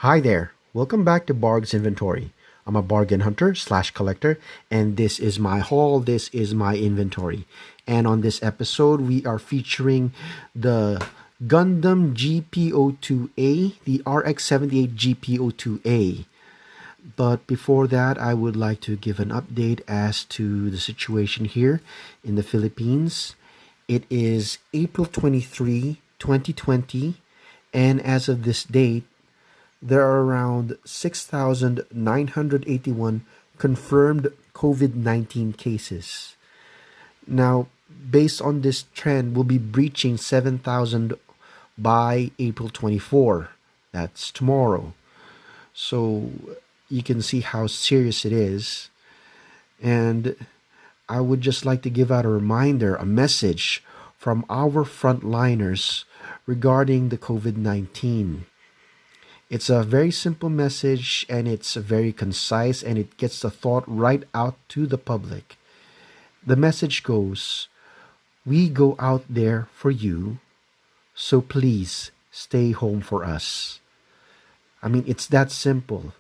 Hi there. Welcome back to Barg's Inventory. I'm a bargain hunter slash collector, and this is my haul. This is my inventory. And on this episode, we are featuring the Gundam GP02A, the RX-78 GP02A. But before that, I would like to give an update as to the situation here in the Philippines. It is April 23, 2020, and as of this date, there are around 6,981 confirmed COVID 19 cases. Now, based on this trend, we'll be breaching 7,000 by April 24. That's tomorrow. So you can see how serious it is. And I would just like to give out a reminder, a message from our frontliners regarding the COVID 19. It's a very simple message and it's very concise and it gets the thought right out to the public. The message goes, we go out there for you, so please stay home for us. I mean, it's that simple.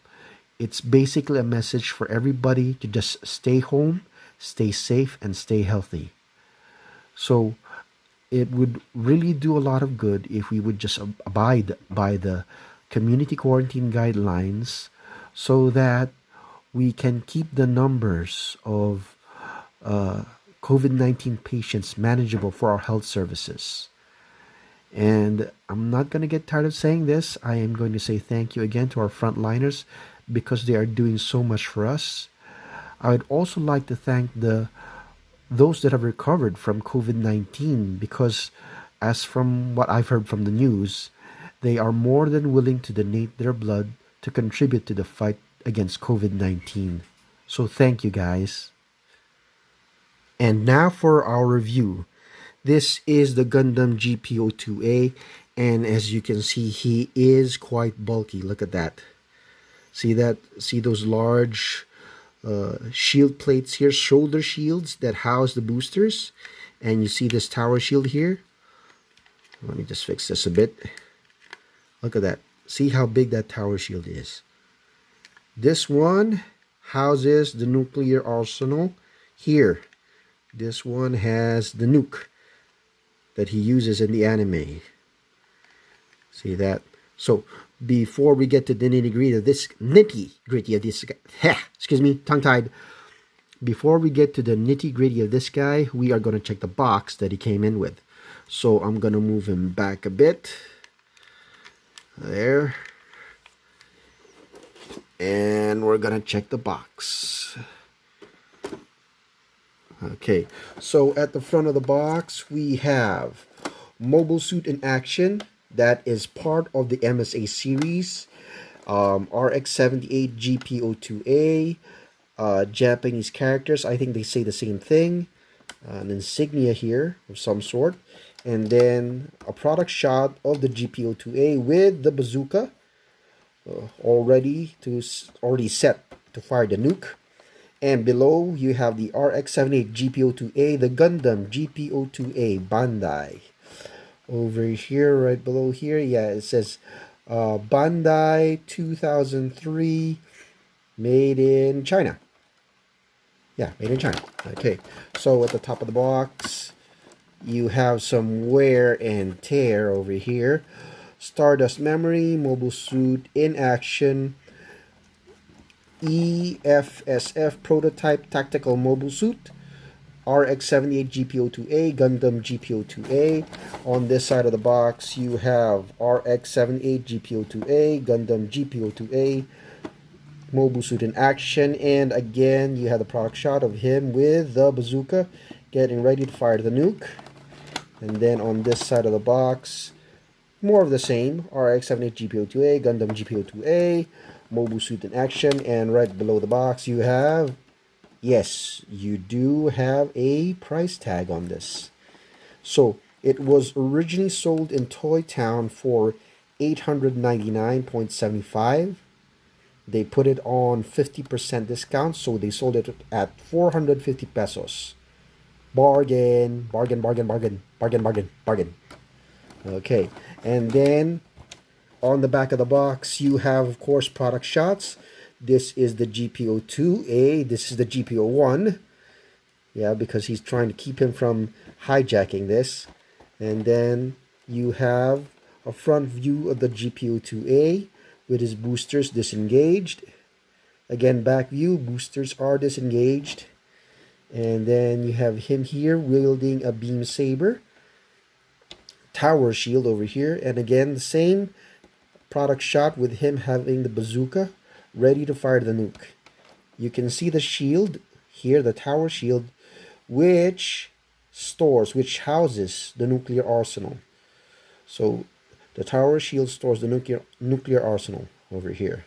It's basically a message for everybody to just stay home, stay safe, and stay healthy. So it would really do a lot of good if we would just abide by the community quarantine guidelines so that we can keep the numbers of COVID 19 patients manageable for our health services. And I'm not going to get tired of saying this. I am going to say thank you again to our frontliners because they are doing so much for us. I would also like to thank those that have recovered from COVID-19 because as from what I've heard from the news, they are more than willing to donate their blood to contribute to the fight against COVID-19. So thank you guys. And now for our review. This is the Gundam GP02A, and as you can see, he is quite bulky. Look at that. See that? See those large shield plates here, shoulder shields that house the boosters, and you see this tower shield here. Let me just fix this a bit. Look at that. See how big that tower shield is. This one houses the nuclear arsenal here. This one has the nuke that he uses in the anime. See that? So before we get to the nitty-gritty of this excuse me, tongue-tied. Before we get to the nitty-gritty of this guy, we are going to check the box that he came in with. So I'm going to move him back a bit. There. And we're going to check the box. Okay, so at the front of the box, we have Mobile Suit in Action. That is part of the MSA series. RX-78 GP02A. Japanese characters. I think they say the same thing. An insignia here of some sort. And then a product shot of the GP02A with the bazooka. Already set to fire the nuke. And below, you have the RX-78 GP02A, the Gundam GP02A Bandai. Over here, right below here, yeah, it says Bandai 2003, made in China. Yeah, made in China. Okay, so at the top of the box, you have some wear and tear over here. Stardust Memory, Mobile Suit in Action, EFSF Prototype Tactical Mobile Suit, RX-78 GP02A, Gundam GP02A. On this side of the box, you have RX-78 GP02A, Gundam GP02A, Mobile Suit in Action. And again, you have the product shot of him with the bazooka, getting ready to fire the nuke. And then on this side of the box, more of the same, RX-78 GP02A, Gundam GP02A, Mobile Suit in Action. And right below the box you have, yes, you do have a price tag on this. So it was originally sold in Toy Town for $899.75. They put it on 50% discount, so they sold it at 450 pesos. Bargain, bargain, bargain, bargain, bargain, bargain, bargain. Okay, and then On the back of the box, you have, of course, product shots. This is the GP02A. This is the GP01. Yeah, because he's trying to keep him from hijacking this. And then you have a front view of the GP02A with his boosters disengaged. Again, back view, boosters are disengaged. And then you have him here wielding a beam saber. Tower shield over here. And again, the same product shot with him having the bazooka ready to fire the nuke. You can see the shield here, the tower shield, which houses the nuclear arsenal. So the tower shield stores the nuclear arsenal over here.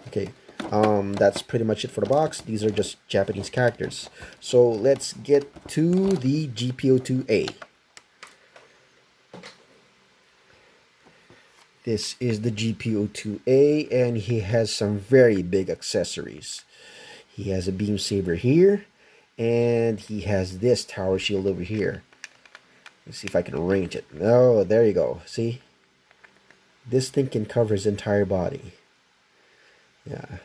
Okay, that's pretty much it for the box. These are just Japanese characters. So let's get to the GP02A. This is the GP02A, and he has some very big accessories. He has a beam saber here, and he has this tower shield over here. Let's see if I can arrange it. Oh, there you go. See? This thing can cover his entire body. Yeah.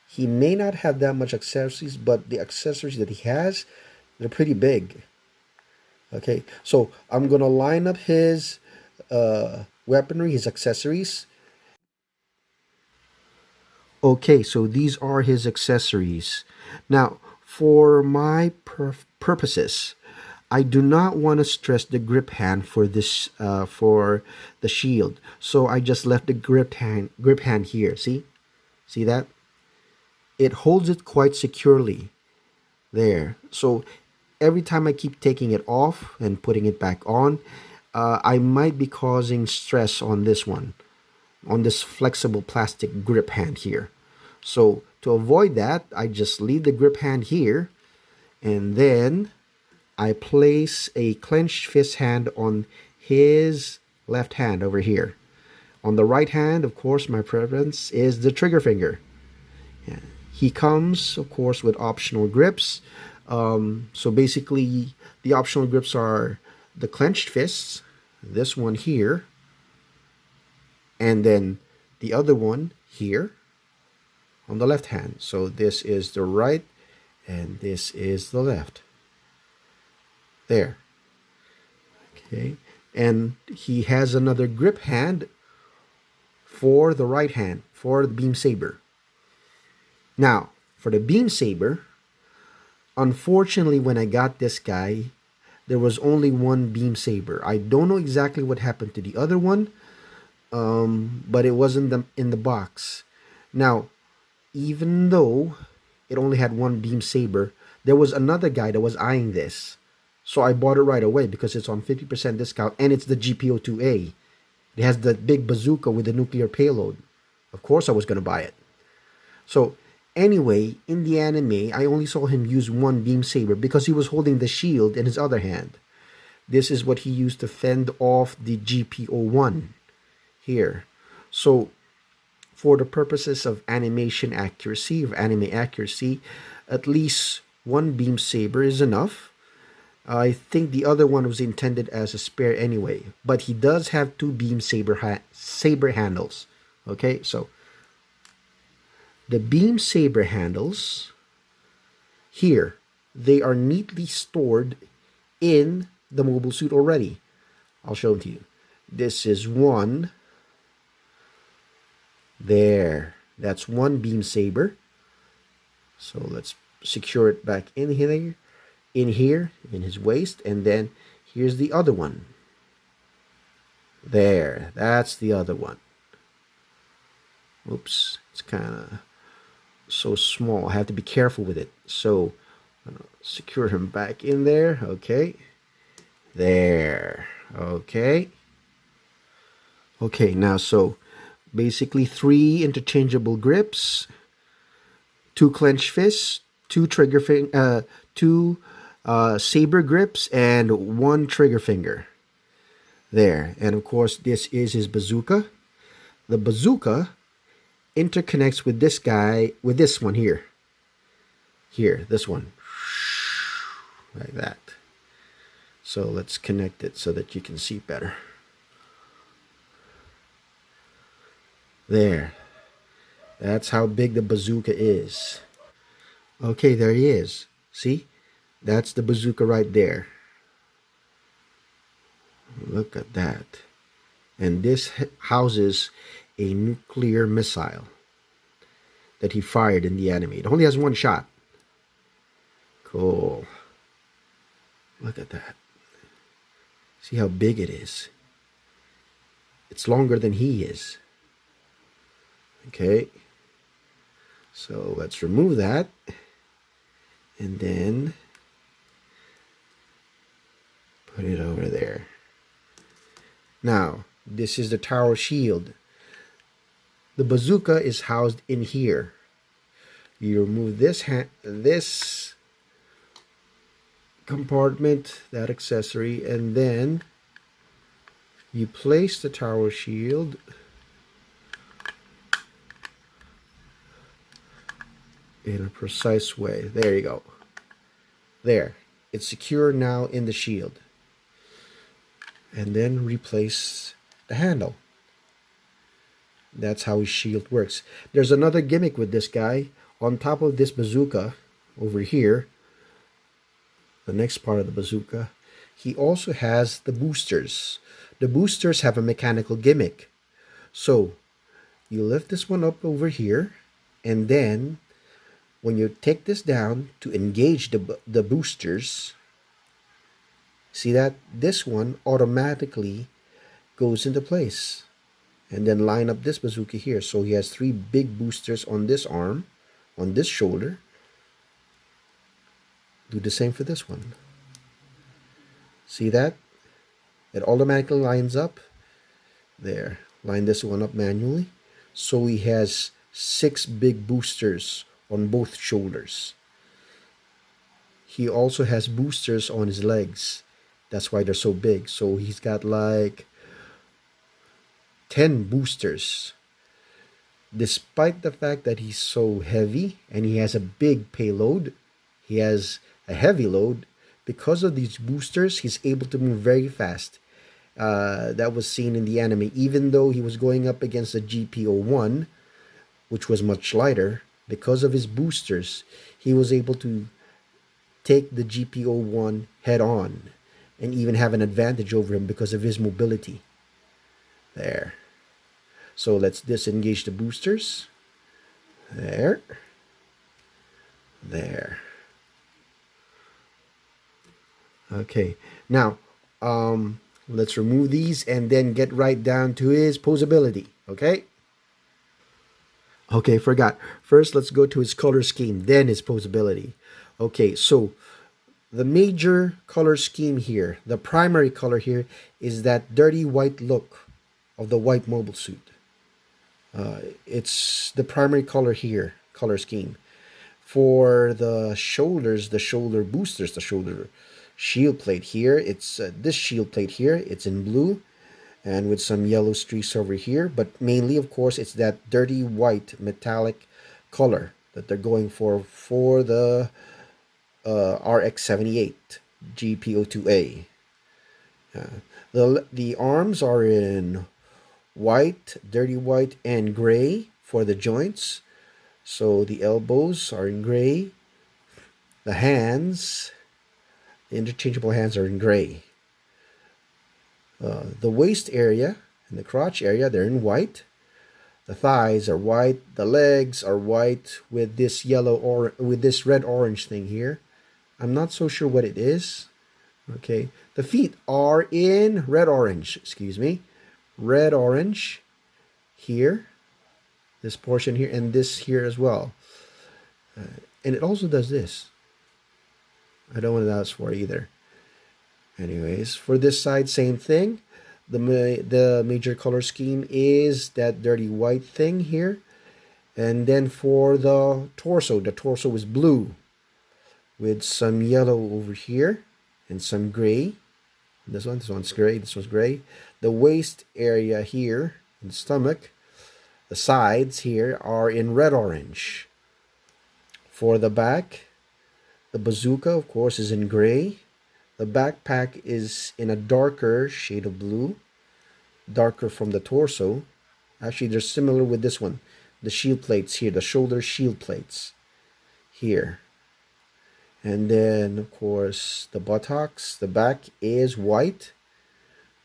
He may not have that much accessories, but the accessories that he has, they're pretty big. Okay, so I'm going to line up his weaponry, his accessories. Okay, so these are his accessories. Now, for my purposes, I do not want to stress the grip hand for this for the shield. So I just left the grip hand here. See that? It holds it quite securely there. So every time I keep taking it off and putting it back on, I might be causing stress on this one, on this flexible plastic grip hand here. So to avoid that, I just leave the grip hand here, and then I place a clenched fist hand on his left hand over here. On the right hand, of course, my preference is the trigger finger. Yeah. He comes, of course, with optional grips. So basically, the optional grips are the clenched fists, this one here, and then the other one here on the left hand. So this is the right, and this is the left. There. Okay. And he has another grip hand for the right hand, for the beam saber. Now, for the beam saber, unfortunately, when I got this guy, there was only one beam saber. I don't know exactly what happened to the other one, but it wasn't in the box. Now, even though it only had one beam saber, there was another guy that was eyeing this. So I bought it right away because it's on 50% discount, and it's the GP02A. It has the big bazooka with the nuclear payload. Of course I was going to buy it. So anyway, in the anime, I only saw him use one beam saber because he was holding the shield in his other hand. This is what he used to fend off the GP01 here. So for the purposes of animation accuracy, of anime accuracy, at least one beam saber is enough. I think the other one was intended as a spare anyway, but he does have two beam saber handles. Okay, so the beam saber handles here, they are neatly stored in the mobile suit already. I'll show them to you. This is one. There. That's one beam saber. So let's secure it back in here, in his waist, and then here's the other one. There. That's the other one. Oops. It's kind of so small. I have to be careful with it. So secure him back in there. Okay. There. Okay. Okay, now so basically 3 interchangeable grips, 2 clenched fists, 2 saber grips, and 1 trigger finger. There. And of course, this is his bazooka. The bazooka interconnects with this guy, with this one here. Here, this one. Like that. So let's connect it so that you can see better. There. That's how big the bazooka is. Okay, there he is. See? That's the bazooka right there. Look at that. And this houses a nuclear missile that he fired in the enemy. It only has one shot. Cool. Look at that. See how big it is. It's longer than he is. Okay. So let's remove that. And then put it over there. Now, this is the tower shield. The bazooka is housed in here. You remove this compartment, that accessory, and then you place the tower shield in a precise way. There you go. There. It's secure now in the shield. And then replace the handle. That's how his shield works. There's another gimmick with this guy. On top of this bazooka, over here, the next part of the bazooka, he also has the boosters. The boosters have a mechanical gimmick. So, you lift this one up over here, and then when you take this down to engage the boosters, see that? This one automatically goes into place. And then line up this bazooka here. So he has 3 big boosters on this arm, on this shoulder. Do the same for this one. See that? It automatically lines up. There. Line this one up manually. So he has 6 big boosters on both shoulders. He also has boosters on his legs. That's why they're so big. So he's got like 10 boosters. Despite the fact that he's so heavy and he has a big payload, he has a heavy load, because of these boosters, he's able to move very fast. That was seen in the anime. Even though he was going up against the GP01, which was much lighter, because of his boosters, he was able to take the GP01 head on and even have an advantage over him because of his mobility. There. So let's disengage the boosters. There. There. Okay. Now, let's remove these and then get right down to his posability. Okay? Okay, forgot. First, let's go to his color scheme, then his posability. Okay, so the major color scheme here, the primary color here, is that dirty white look of the white mobile suit. It's the primary color here, color scheme. For the shoulders, the shoulder boosters, the shoulder shield plate here, it's this shield plate here, it's in blue and with some yellow streaks over here, but mainly, of course, it's that dirty white metallic color that they're going for the RX-78 GP02A. The arms are in white, dirty white, and gray for the joints. So the elbows are in gray. The hands, the interchangeable hands, are in gray. The waist area and the crotch area, they're in white. The thighs are white. The legs are white with this yellow or with this red orange thing here. I'm not so sure what it is. Okay. The feet are in red orange. Excuse me. Red orange here. This portion here and this here as well. And it also does this. I don't want to ask for either. Anyways, for this side, same thing. The major color scheme is that dirty white thing here. And then for the torso is blue with some yellow over here and some gray. This one's gray, this one's gray. The waist area here and stomach, the sides here are in red orange. For the back, the bazooka, of course, is in gray. The backpack is in a darker shade of blue, darker from the torso. Actually, they're similar with this one. The shield plates here, the shoulder shield plates here. And then, of course, the buttocks. The back is white.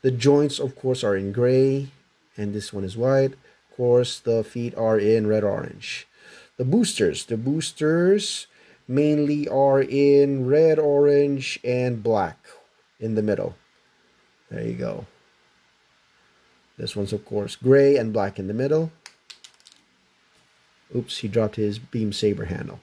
The joints, of course, are in gray. And this one is white. Of course, the feet are in red-orange. The boosters. The boosters mainly are in red, orange, and black in the middle. There you go. This one's, of course, gray and black in the middle. Oops, he dropped his beam saber handle.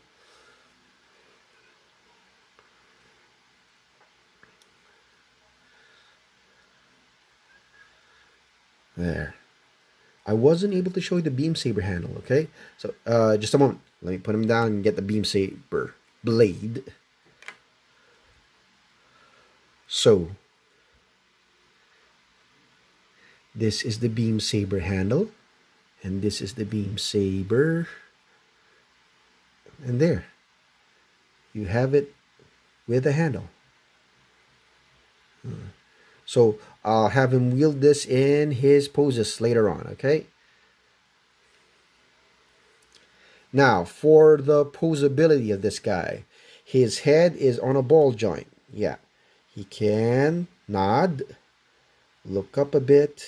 There. I wasn't able to show you the beam saber handle, okay? So, just a moment. Let me put him down and get the beam saber blade. So, this is the beam saber handle. And this is the beam saber. And there. You have it with a handle. So I'll have him wield this in his poses later on, okay? Now, for the posability of this guy, his head is on a ball joint. Yeah, he can nod, look up a bit,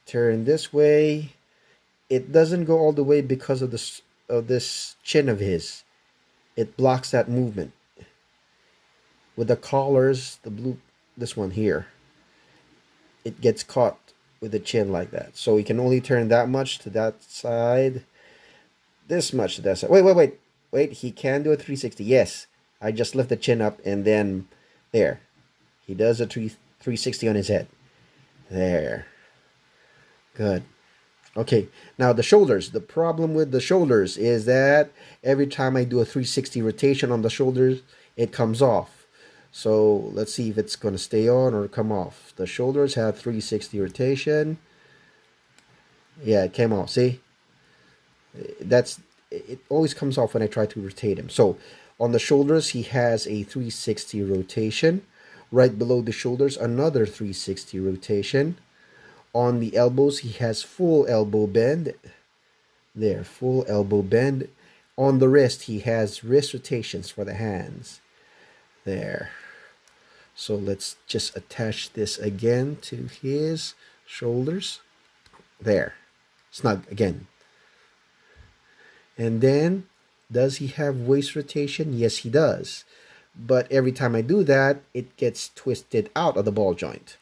turn this way. It doesn't go all the way because of this chin of his. It blocks that movement. With the collars, the blue, this one here, it gets caught with the chin like that. So he can only turn that much to that side, this much to that side. Wait, he can do a 360. Yes, I just lift the chin up and then there. He does a 360 on his head. There. Good. Okay, now the shoulders. The problem with the shoulders is that every time I do a 360 rotation on the shoulders, it comes off. So let's see if it's going to stay on or come off. The shoulders have 360 rotation. Yeah, it came off. See? It always comes off when I try to rotate him. So on the shoulders, he has a 360 rotation. Right below the shoulders, another 360 rotation. On the elbows, he has full elbow bend. There, full elbow bend. On the wrist, he has wrist rotations for the hands. There. So let's just attach this again to his shoulders. There. Snug again. And then, does he have waist rotation? Yes, he does. But every time I do that, it gets twisted out of the ball joint.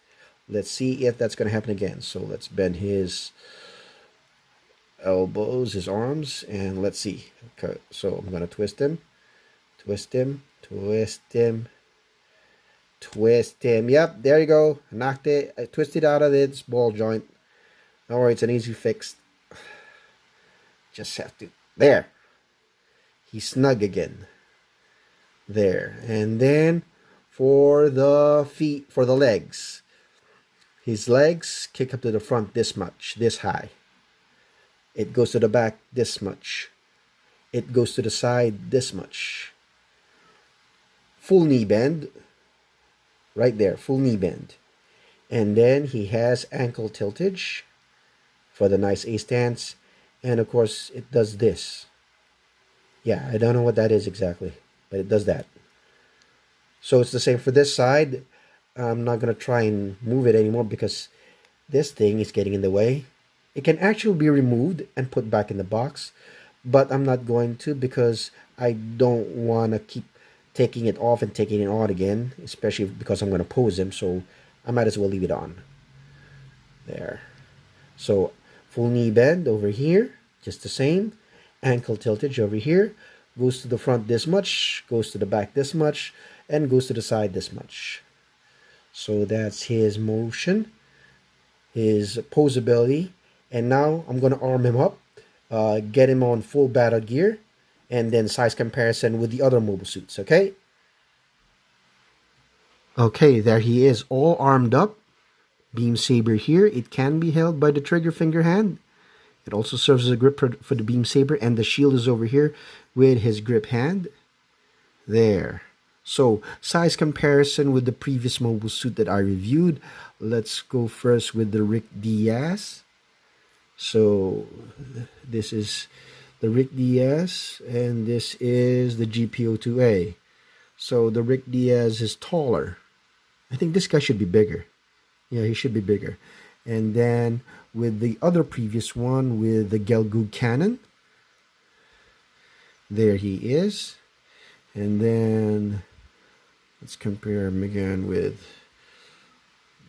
Let's see if that's going to happen again. So let's bend his elbows, his arms, and let's see. Okay, so I'm going to twist him, twist him, twist him, twist him. Yep, there you go. I knocked it. I twisted out of its ball joint. Don't worry, it's an easy fix. Just have to. There. He's snug again. There. And then for the feet, for the legs. His legs kick up to the front this much, this high. It goes to the back this much. It goes to the side this much. Full knee bend. Right there, full knee bend. And then he has ankle tiltage for the nice A stance. And of course, it does this. Yeah, I don't know what that is exactly, but it does that. So it's the same for this side. I'm not going to try and move it anymore because this thing is getting in the way. It can actually be removed and put back in the box, but I'm not going to because I don't want to keep taking it off and taking it on again, especially because I'm going to pose him, so I might as well leave it on. There. So full knee bend over here, just the same. Ankle tiltage over here, goes to the front this much, goes to the back this much, and goes to the side this much. So that's his motion, his posability. And now I'm going to arm him up, get him on full battle gear, and then size comparison with the other mobile suits, okay? Okay, there he is, all armed up. Beam saber here. It can be held by the trigger finger hand. It also serves as a grip for the beam saber, and the shield is over here with his grip hand. There. So, size comparison with the previous mobile suit that I reviewed. Let's go first with the Rick Diaz. So this is the Rick Diaz, and this is the GP02A. So the Rick Diaz is taller. I think this guy should be bigger. Yeah, he should be bigger. And then with the other previous one, with the Gelgoog cannon, there he is. And then let's compare him again with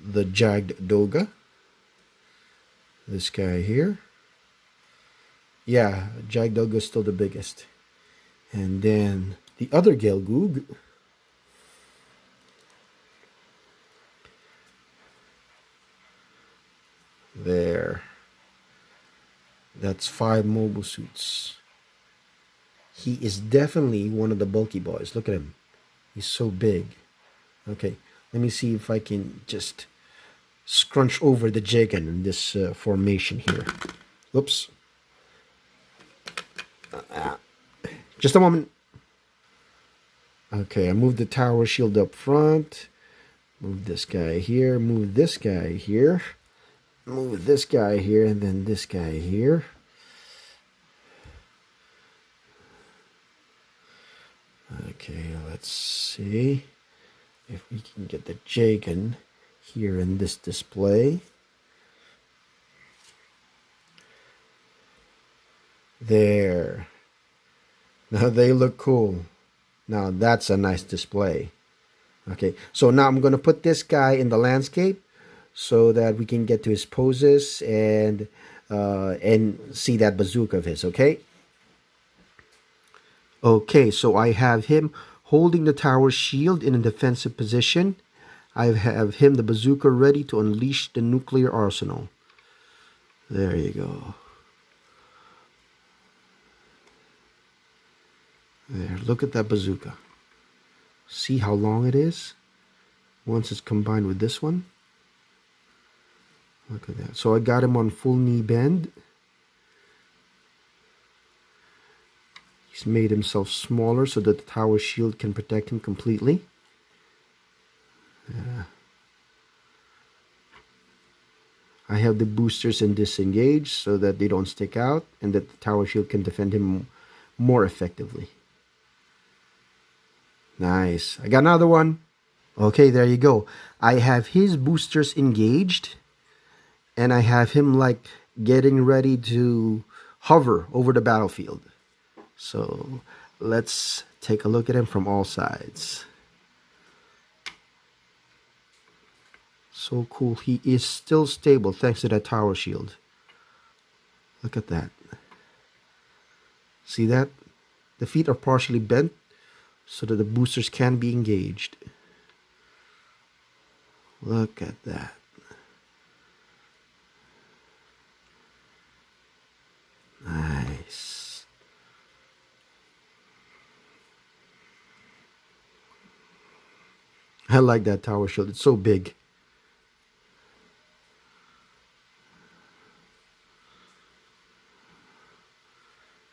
the Jagged Doga. This guy here. Yeah, Jagged Doga is still the biggest. And then the other Gelgoog. There. That's 5 mobile suits. He is definitely one of the bulky boys. Look at him. He's so big. Okay, let me see if I can just scrunch over the Jagan in this formation here. Whoops. Just a moment. Okay, I moved the tower shield up front. Move this guy here. Move this guy here. Move this guy here, and then this guy here. Okay, let's see if we can get the Jagan here in this display. There. Now they look cool. Now that's a nice display. Okay, so now I'm going to put this guy in the landscape so that we can get to his poses and see that bazooka of his, okay? Okay, so I have him holding the tower shield in a defensive position. I have him, the bazooka, ready to unleash the nuclear arsenal. There you go. There, look at that bazooka. See how long it is? Once it's combined with this one. Look at that. So I got him on full knee bend. He's made himself smaller so that the tower shield can protect him completely. Yeah. I have the boosters in disengage so that they don't stick out and that the tower shield can defend him more effectively. Nice. I got another one. Okay, there you go. I have his boosters engaged and I have him like getting ready to hover over the battlefield. So let's take a look at him from all sides. So cool. He is still stable thanks to that tower shield. Look at that. See that? The feet are partially bent so that the boosters can be engaged. Look at that. Nice. I like that tower shield. It's so big.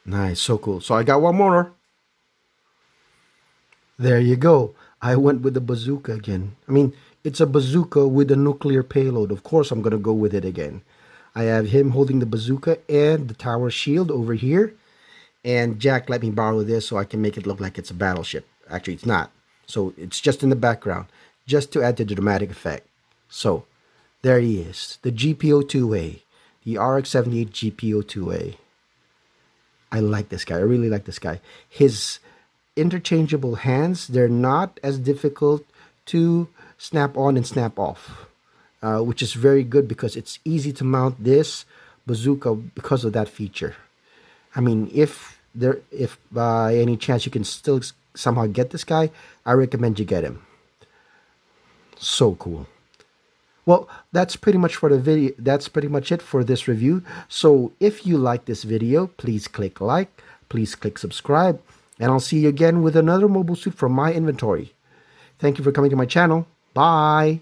Nice, so cool. So I got one more. There you go. I went with the bazooka again. I mean, it's a bazooka with a nuclear payload. Of course, I'm going to go with it again. I have him holding the bazooka and the tower shield over here. And Jack let me borrow this so I can make it look like it's a battleship. Actually, it's not. So it's just in the background, just to add to the dramatic effect. So there he is, the GP02A, the RX-78 GP02A. I like this guy. I really like this guy. His interchangeable hands, they're not as difficult to snap on and snap off, which is very good because it's easy to mount this bazooka because of that feature. I mean, if by any chance you can still somehow get this guy, I recommend you get him. So cool. Well, that's pretty much for the video. That's pretty much it for this review. So if you like this video, please click like, please click subscribe, and I'll see you again with another mobile suit from my inventory. Thank you for coming to my channel. Bye.